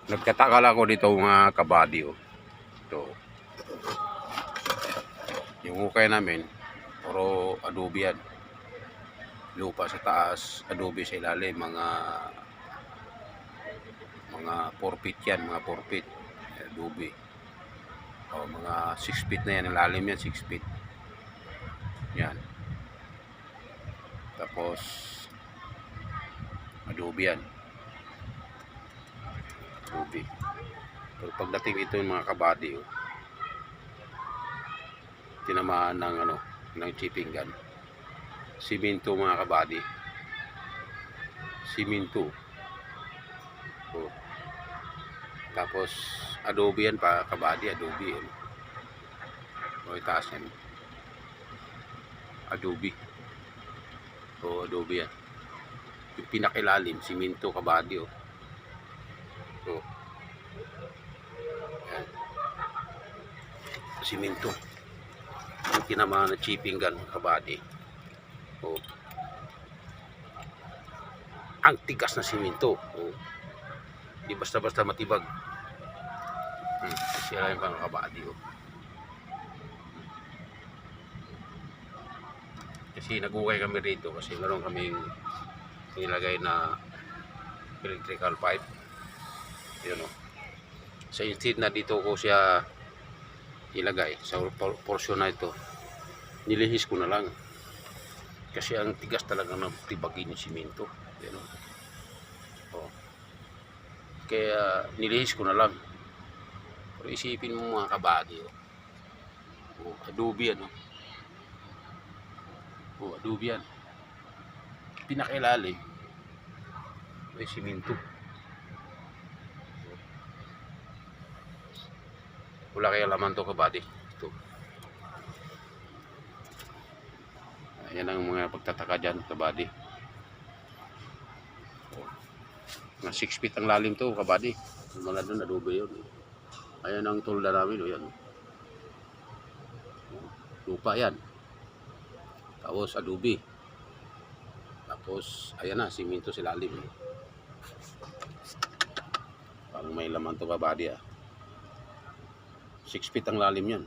Nagtataka lang ako dito mga kabady. Oh. Ito. Yung hukay namin, puro adobe yan. Lupa sa taas, adobe sa ilalim, mga 4 feet yan, mga 4 feet. Adobe. O, mga 6 feet na yan, ang lalim yan, 6 feet. Yan. Tapos, adobe yan. Adobe. Pero pagdating ito yung mga kabady, oh, tinamaan ng chipping gun. Siminto mga kabady. Siminto. Oh. Tapos adobe yan pa kabady, adobe yan. O itaas yan. Adobe. O adobe yan. Yung pinakilalim, siminto kabady. Oh. So, yan. Siminto. Yung tinamaan na chipping gun kabady. O. Ang tigas na siminto. O. Di basta-basta matibag. Sila yung mga kabady. Oh. Kasi nagukay kami rito kasi meron kaming nilagay na electrical pipe. Yun o. Sa instead na dito ko siya ilagay sa portion na ito, nilihis ko na lang. Kasi ang tigas talaga ng tibagin yung simento. Yun o. Oh. Kaya nilihis ko na lang. Pero isipin mo mga kabady. Oh, adobe yan. Oh, adobe yan. Pinakilalim. May siminto. Wala kaya laman to kabady. Ito. Ayan ang mga pagtataka dyan kabady. Oh. Mga 6 feet ang lalim to kabady. Mga doon adobe yun. Ayan ang tulda namin. Ayan. Lupa yan. Tapos adobe. Tapos ayan na, siminto sa lalim. Pang may laman to kabady. 6 feet ang lalim yan.